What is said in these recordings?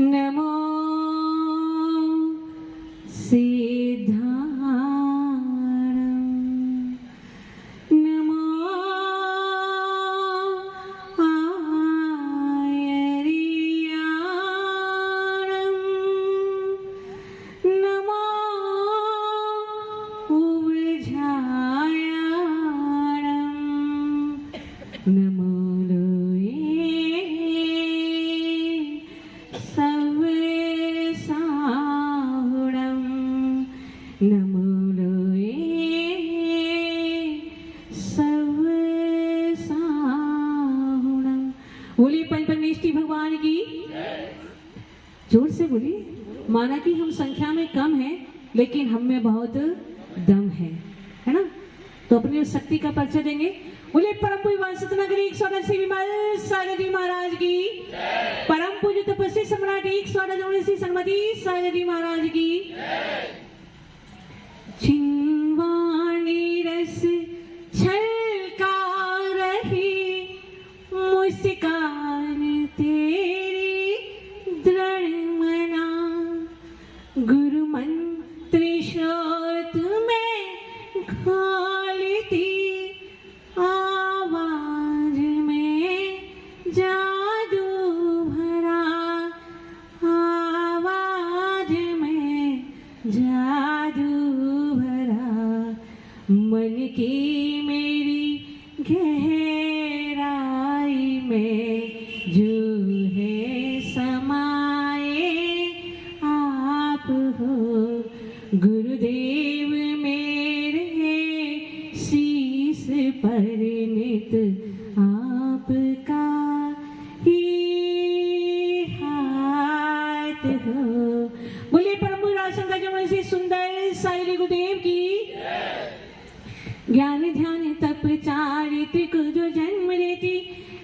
नमो सिद्धाणं नमो आयर्याणं नमो उवझायाणं नमो लोये सव्यसाहुणं नमो सव्यसाहुणं। बोलिए पंचमेष्टि भगवान की, जोर से बोलिए। माना कि हम संख्या में कम हैं, लेकिन हम में बहुत दम है ना? तो अपनी उस शक्ति का परिचय देंगे। बोले परम पूज्य वासंत नगरी 180 विमल सागर जी महाराज की, परम पूज्य तपस्वी सम्राट 180 संगमती सागर जी महाराज की। छिंदवाणी रस छलका रही मुस्कान तेरी दृढ़ मना, गुरु मंत्र श्रोत में घोलती आवाज में जादू भरा, आवाज में जादू भरा, मन की मेरी गहराई में जो है समाए आप हो, गुरुदेव मेरे शीश पर नित आपका ही हाथ हो। बोलिए परम राशन का जमन से सुंदर साई गुरुदेव की। ज्ञान ध्यान तप चारित्रिक को जो जन्म देती,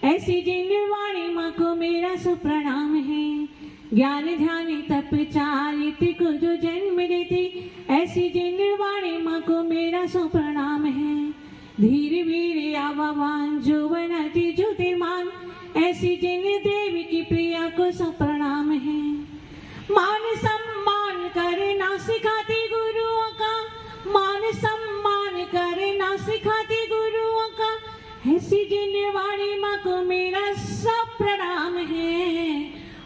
ऐसी जिनवाणी माँ को मेरा सुप्रणाम है। ज्ञान ध्यान तप चारित्रिक को जो जन्म देती, ऐसी जिनवाणी माँ को मेरा सुप्रणाम है। धीर वीर आवावान जो बनती ज्योतिर्मान, ऐसी जिन देवी की प्रिया को सुप्रणाम है। मान सम्मान करना सिखाती गुरुओं का, मान सम्मान करना सिखाती गुरुओं का, ऐसी जिनवाणी माँ को मेरा सब प्रणाम है।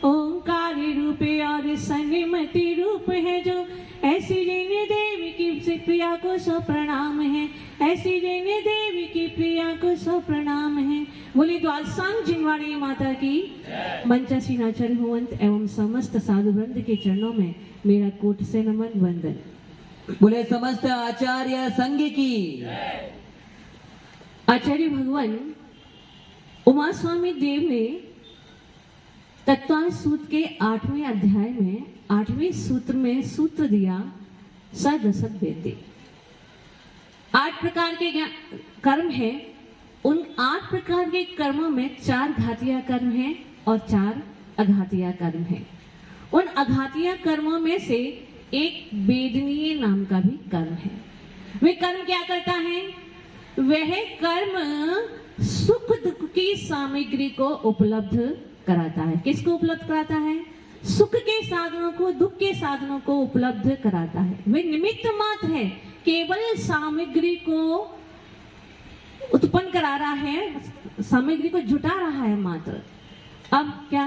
ओंकार रूप और सन्मति रूप है जो, ऐसी जिन देवी की प्रिया को सो प्रणाम है, ऐसी जिन देवी की प्रिया को सो प्रणाम है। बोले द्वादशांग जिनवाणी माता की। मंचासीनाचार्य भगवंत एवं समस्त साधु वृंद के चरणों में मेरा कोट से नमन वंदन। बोले समस्त आचार्य संघ की। आचार्य भगवान उमा स्वामी देव ने तत्वांश सूत्र के 8वें अध्याय में 8वें सूत्र में सूत्र दिया सदसत वेदी। 8 प्रकार के कर्म हैं। उन 8 प्रकार के कर्मों में 4 घातीय कर्म हैं और 4 अघातीय कर्म हैं। उन अघातीय कर्मों में से एक वेदनीय नाम का भी कर्म है। वे कर्म क्या करता है? वह कर्म सुख दुख की सामग्री को उपलब्ध कराता है। किसको उपलब्ध कराता है? सुख के साधनों को, दुख के साधनों को उपलब्ध कराता है। वे निमित्त मात्र है, केवल सामग्री को उत्पन्न करा रहा है, सामग्री को जुटा रहा है मात्र। अब क्या?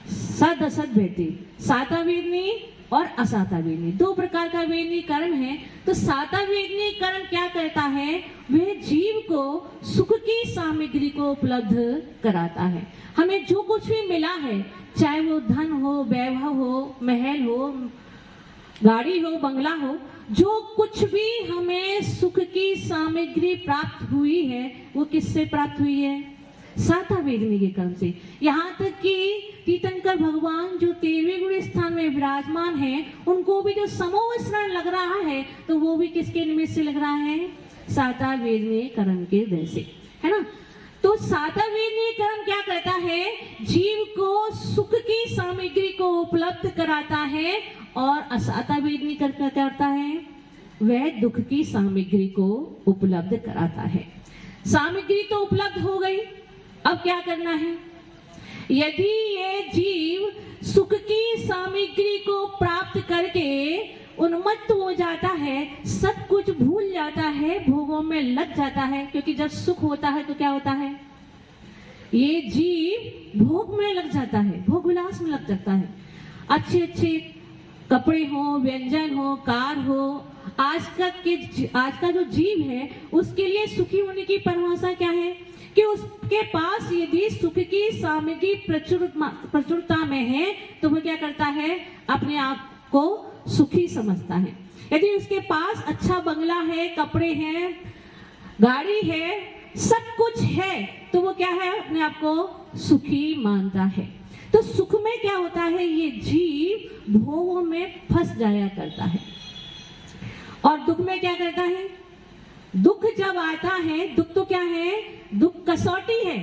सद असद भेदी, साता वेदनी और असाता वेदनी, 2 प्रकार का वेदनी कर्म है। तो साता वेदनी कर्म क्या करता है? वह जीव को सुख की सामग्री को उपलब्ध कराता है। हमें जो कुछ भी मिला है, चाहे वो धन हो, वैभव हो, महल हो, गाड़ी हो, बंगला हो, जो कुछ भी हमें सुख की सामग्री प्राप्त हुई है, वो किससे प्राप्त हुई है? साता वेदनी के कर्म से। यहाँ तक कि तीर्थंकर भगवान जो 13वें गुण स्थान में विराजमान है, उनको भी जो समोवस्रण लग रहा है, तो वो भी किसके निमित्त से लग रहा है? साता वेदनी कर्म के वजह से, है ना? तो साता वेदनी कर्म क्या करता है? जीव को सुख की सामग्री को उपलब्ध कराता है। और असाता वेदनी कर्म क्या करता है? वह दुख की सामग्री को उपलब्ध कराता है। सामग्री तो उपलब्ध हो गई, अब क्या करना है? यदि ये जीव सुख की सामग्री को प्राप्त करके उन्मत्त हो जाता है, सब कुछ भूल जाता है, भोगों में लग जाता है, क्योंकि जब सुख होता है तो क्या होता है? ये जीव भोग में लग जाता है, भोग विलास में लग जाता है। अच्छे अच्छे कपड़े हो, व्यंजन हो, कार हो, आज का जो जीव है उसके लिए सुखी होने की परिभाषा क्या है कि उसके पास यदि सुख की सामग्री प्रचुरता में है तो वह क्या करता है? अपने आप को सुखी समझता है। यदि उसके पास अच्छा बंगला है, कपड़े हैं, गाड़ी है, सब कुछ है, तो वो क्या है? अपने आप को सुखी मानता है। तो सुख में क्या होता है? ये जीव भोगों में फंस जाया करता है। और दुख में क्या करता है? दुख जब आता है, दुख तो क्या है? दुख कसौटी है,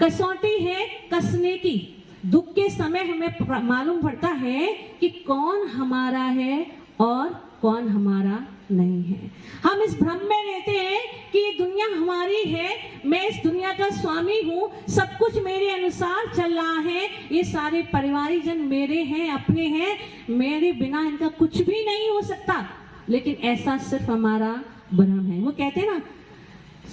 कसौटी है कसने की। दुख के समय हमें मालूम पड़ता है कि कौन हमारा है और कौन हमारा नहीं है। हम इस भ्रम में रहते हैं कि ये दुनिया हमारी है, मैं इस दुनिया का स्वामी हूँ, सब कुछ मेरे अनुसार चल रहा है, ये सारे परिवारीजन मेरे हैं, अपने हैं, मेरे बिना इनका कुछ भी नहीं हो सकता। लेकिन ऐसा सिर्फ हमारा भ्रम है। वो कहते हैं ना,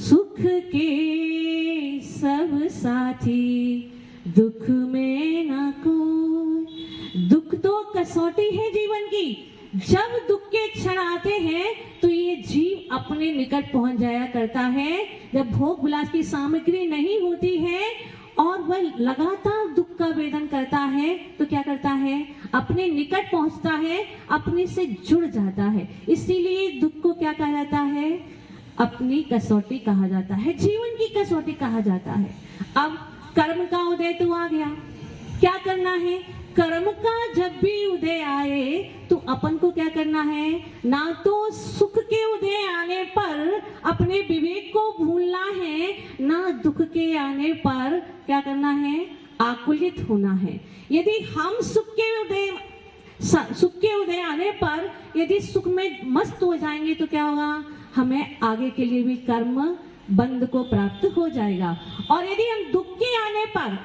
सुख के सब साथी दुख में ना कोई। दुख तो कसौटी है जीवन की। जब दुख के क्षण आते हैं तो ये जीव अपने निकट पहुंच जाया करता है। जब भोग विलास की सामग्री नहीं होती है और वह लगातार दुख का वेदन करता है तो क्या करता है? अपने निकट पहुंचता है, अपने से जुड़ जाता है। इसीलिए दुख को क्या कहा जाता है? अपनी कसौटी कहा जाता है, जीवन की कसौटी कहा जाता है। अब कर्म का उदय तो आ गया, क्या करना है? कर्म का जब भी उदय आए तो अपन को क्या करना है? ना तो सुख के उदय आने पर अपने विवेक को भूलना है, ना दुख के आने पर क्या करना है? आकुलित होना है। यदि हम सुख के उदय आने पर यदि सुख में मस्त हो जाएंगे तो क्या होगा? हमें आगे के लिए भी कर्म बंध को प्राप्त हो जाएगा। और यदि हम दुख के आने पर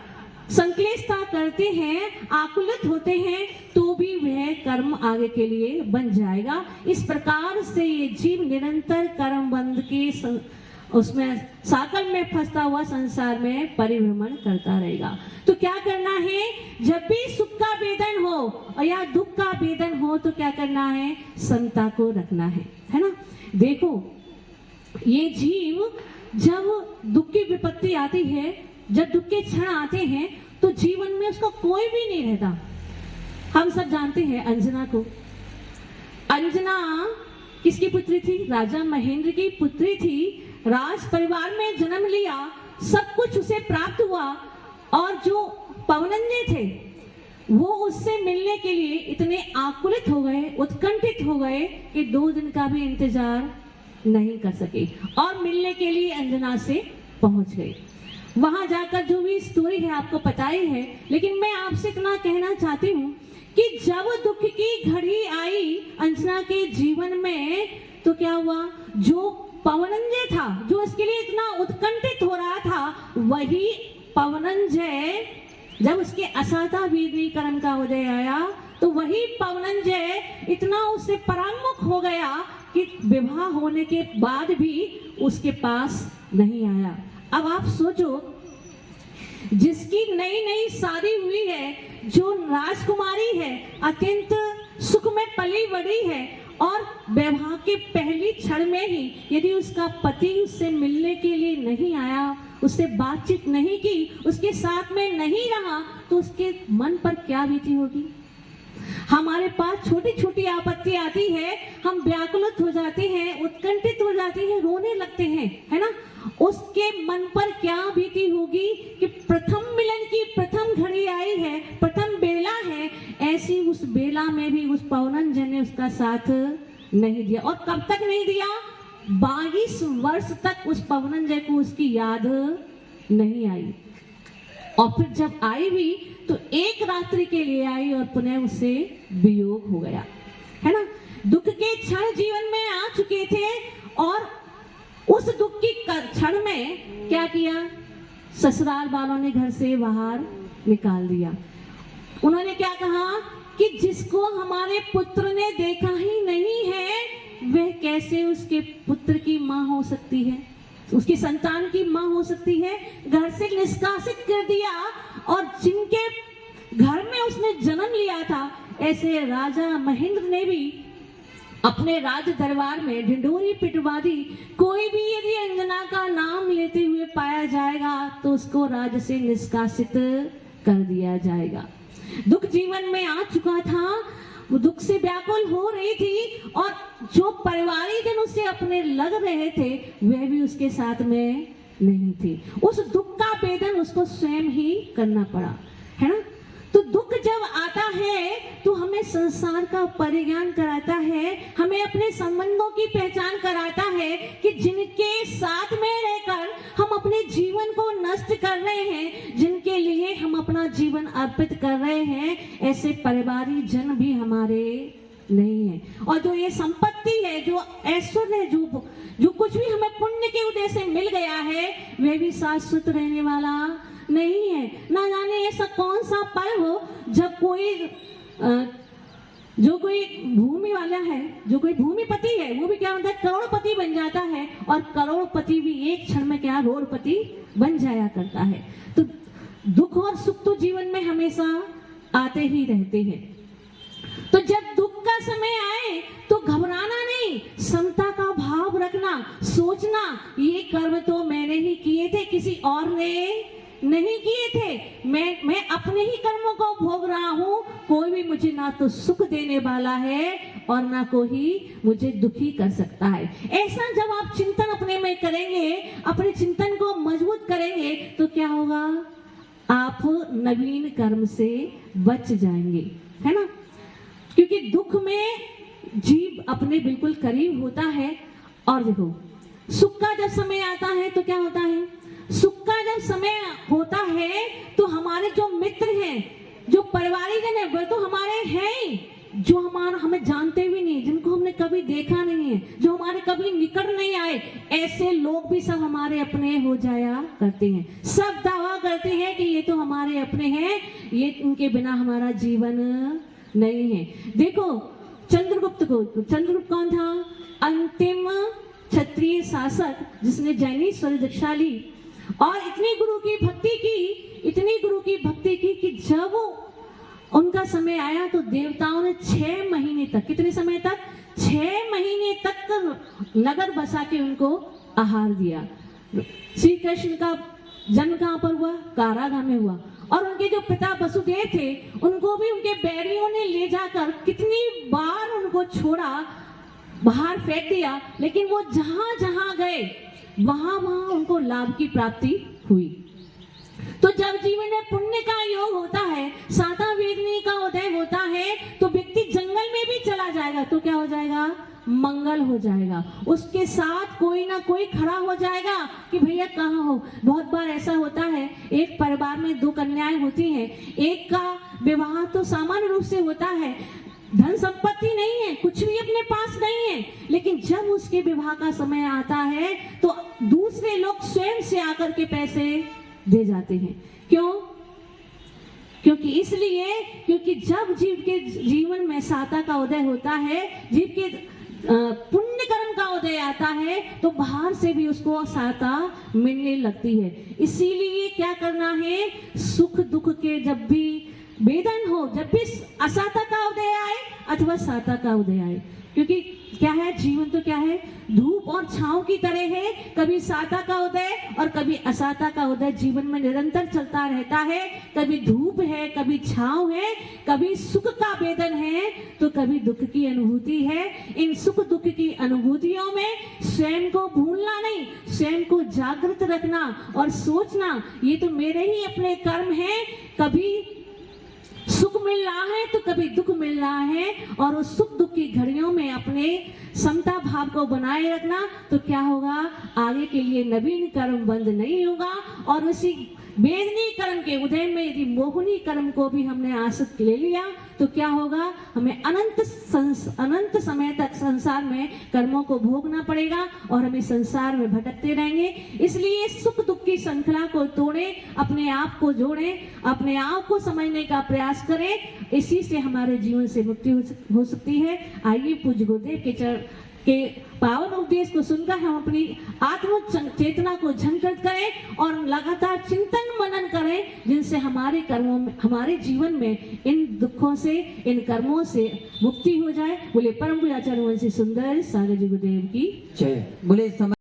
संक्लेशता करते हैं, आकुलित होते हैं, तो भी वह कर्म आगे के लिए बन जाएगा। इस प्रकार से ये जीव निरंतर कर्म बंध के उसमें साकल में फंसता हुआ संसार में परिभ्रमण करता रहेगा। तो क्या करना है? जब भी सुख का वेदन हो और या दुख का वेदन हो तो क्या करना है? समता को रखना है ना। देखो, ये जीव जब दुख की विपत्ति आती है, जब दुख के क्षण आते हैं तो जीवन में उसका कोई भी नहीं रहता। हम सब जानते हैं अंजना को। अंजना किसकी पुत्री थी? राजा महेंद्र की पुत्री थी। राज परिवार में जन्म लिया, सब कुछ उसे प्राप्त हुआ और जो पवनंजय थे वो उससे मिलने के लिए इतने आकुलित हो गए, उत्कंठित हो गए कि 2 दिन का भी इंतजार नहीं कर सके और मिलने के लिए अंजना से पहुंच गए। वहां जाकर जो भी स्टोरी है आपको पता ही है, लेकिन मैं आपसे इतना कहना चाहती हूँ कि जब दुख की घड़ी आई अंजना के जीवन में तो क्या हुआ? जो पवनंजय था, जो इसके लिए इतना उत्कंठित हो रहा था, वही पवनंजय जब उसके असाधा वीरनी कर्म का उदय आया तो वही पवनंजय इतना उससे परांगमुख हो गया कि विवाह होने के बाद भी उसके पास नहीं आया। अब आप सोचो, जिसकी नई नई शादी हुई है, जो राजकुमारी है, अत्यंत सुख में पली बड़ी है और विवाह के पहली क्षण में ही यदि उसका पति उससे मिलने के लिए नहीं आया, उससे बातचीत नहीं की, उसके साथ में नहीं रहा, तो उसके मन पर क्या बीती होगी? हमारे पास छोटी छोटी आपत्ति आती है, हम व्याकुलित हो जाते हैं, उत्कंठित हो जाते हैं, रोने लगते हैं, है ना। उसके मन पर क्या बीती होगी कि प्रथम मिलन की प्रथम घड़ी आई है, प्रथम बेला है, ऐसी उस बेला में भी उस पवनंजय ने उसका साथ नहीं दिया। और कब तक नहीं दिया? 22 वर्ष तक उस पवनंजय को उसकी याद नहीं आई। और फिर जब आई भी तो एक रात्रि के लिए आई और पुनः उससे वियोग हो गया, है ना। दुख के क्षण जीवन में आ चुके थे और उस दुख की क्षण में क्या किया, ससुराल वालों ने घर से बाहर निकाल दिया। उन्होंने क्या कहा कि जिसको हमारे पुत्र ने देखा ही नहीं है वह कैसे उसके पुत्र की माँ हो सकती है, उसकी संतान की माँ हो सकती है। घर से निष्कासित कर दिया। और जिनके घर में उसने जन्म लिया था, ऐसे राजा महेंद्र ने भी अपने राज दरबार में ढिंढोरी पिटवा दी। कोई भी यदि अंजना का नाम लेते हुए पाया जाएगा तो उसको राज से निष्कासित कर दिया जाएगा। दुख जीवन में आ चुका था, वो दुख से व्याकुल हो रही थी और जो परिवारी जन उसे अपने लग रहे थे वह भी उसके साथ में नहीं थे। उस दुख का वेदन उसको स्वयं ही करना पड़ा, है ना। तो दुख जब आता है तो हमें संसार का परिज्ञान कराता है, हमें अपने संबंधों की पहचान कराता है कि जिनके साथ में रहकर हम अपने जीवन को नष्ट कर रहे हैं, जिनके लिए हम अपना जीवन अर्पित कर रहे हैं, ऐसे परिवारी जन भी हमारे नहीं है। और जो ये संपत्ति है, जो ऐश्वर्य है, जो कुछ भी हमें पुण्य के उदय से मिल गया है, वह भी शाश्वत रहने वाला नहीं है। ना जाने ऐसा कौन सा पल हो जब जो कोई भूमि वाला है, जो कोई भूमिपति है, वो भी क्या होता है, करोड़पति बन जाता है। और करोड़पति भी एक क्षण में क्या रोड़पति बन जाया करता है। तो दुख और सुख तो जीवन में हमेशा आते ही रहते हैं। तो जब दुख का समय आए तो घबराना नहीं, समता का भाव रखना, सोचना ये कर्म तो मैंने ही किए थे, किसी और ने नहीं किए थे। मैं अपने ही कर्मों को भोग रहा हूँ। कोई भी मुझे ना तो सुख देने वाला है और ना कोई मुझे दुखी कर सकता है। ऐसा जब आप चिंतन अपने में करेंगे, अपने चिंतन को मजबूत करेंगे, तो क्या होगा, आप नवीन कर्म से बच जाएंगे, है ना। क्योंकि दुख में जीव अपने बिल्कुल करीब होता है। और देखो, सुख का जब समय आता है तो क्या होता है, सुख का जब समय होता है तो हमारे जो मित्र हैं, जो परिवारीजन है, वह तो हमारे हैं ही, जो हमें जानते भी नहीं, जिनको हमने कभी देखा नहीं है, जो हमारे कभी निकट नहीं आए, ऐसे लोग भी सब हमारे अपने हो जाया करते हैं। सब दावा करते हैं कि ये तो हमारे अपने हैं, ये इनके बिना हमारा जीवन नहीं है। देखो चंद्रगुप्त कौन था, अंतिम क्षत्रिय शासक जिसने जैनीश्वर दीक्षा ली और इतनी गुरु की भक्ति की कि जब उनका समय आया तो देवताओं ने 6 महीने तक, कितने समय तक, 6 महीने तक नगर बसा के उनको आहार दिया। श्री कृष्ण का जन्म कहाँ पर हुआ, कारागार में हुआ। और उनके जो पिता वसुदेव थे, उनको भी उनके बैरियों ने ले जाकर कितनी बार उनको छोड़ा, बाहर फेंक दिया, लेकिन वो जहां जहां गए वहां उनको लाभ की प्राप्ति हुई। तो जब जीवन में पुण्य का योग होता है, साता वेदनी का उदय होता है, तो व्यक्ति जंगल में भी चला जाएगा तो क्या हो जाएगा, मंगल हो जाएगा। उसके साथ कोई ना कोई खड़ा हो जाएगा कि भैया कहाँ हो। बहुत बार ऐसा होता है, एक परिवार में 2 कन्याएं होती हैं, एक का विवाह तो सामान्य रूप से होता है, धन संपत्ति नहीं है, कुछ भी अपने पास नहीं है, लेकिन जब उसके विवाह का समय आता है तो दूसरे लोग स्वयं से आकर के पैसे दे जाते हैं। क्यों? क्योंकि जब जीव के जीवन में साता का उदय होता है, जीव के पुण्य कर्म का उदय आता है, तो बाहर से भी उसको साता मिलने लगती है। इसीलिए क्या करना है, सुख दुख के जब भी वेदन हो, जब भी असाता का उदय आए अथवा साता का उदय आए, क्योंकि क्या है, जीवन तो क्या है, धूप और छांव की तरह है। कभी साता का उदय और कभी असाता का उदय जीवन में निरंतर चलता रहता है। कभी धूप है, कभी छांव है, कभी सुख का वेदन है तो कभी दुख की अनुभूति है। इन सुख दुख की अनुभूतियों में स्वयं को भूलना नहीं, स्वयं को जागृत रखना और सोचना, ये तो मेरे ही अपने कर्म हैं। कभी सुख मिल रहा है तो कभी दुख मिल रहा है, और उस सुख दुख की घड़ियों में अपने समता भाव को बनाए रखना, तो क्या होगा, आगे के लिए नवीन कर्म बंद नहीं होगा और उसी वेदनी कर्म के उदय में यदि मोहनी कर्म को भी हमने आसक्त ले लिया तो क्या होगा, हमें अनंत समय तक संसार में कर्मों को भोगना पड़ेगा और हमें संसार में भटकते रहेंगे। इसलिए सुख दुख की श्रृंखला को तोड़ें, अपने आप को जोड़ें, अपने आप को समझने का प्रयास करें, इसी से हमारे जीवन से मुक्ति हो सकती है। आइए पूज्य गुरुदेव के चरण के पावन उपदेश को सुनकर हम अपनी आत्म चेतना को झंकृत करें और लगातार चिंतन मनन करें, जिनसे हमारे कर्मों में, हमारे जीवन में इन दुखों से, इन कर्मों से मुक्ति हो जाए। बोले परम पूज्य आचार्य वंशी सुंदर सागर जी गुरुदेव की जय। बोले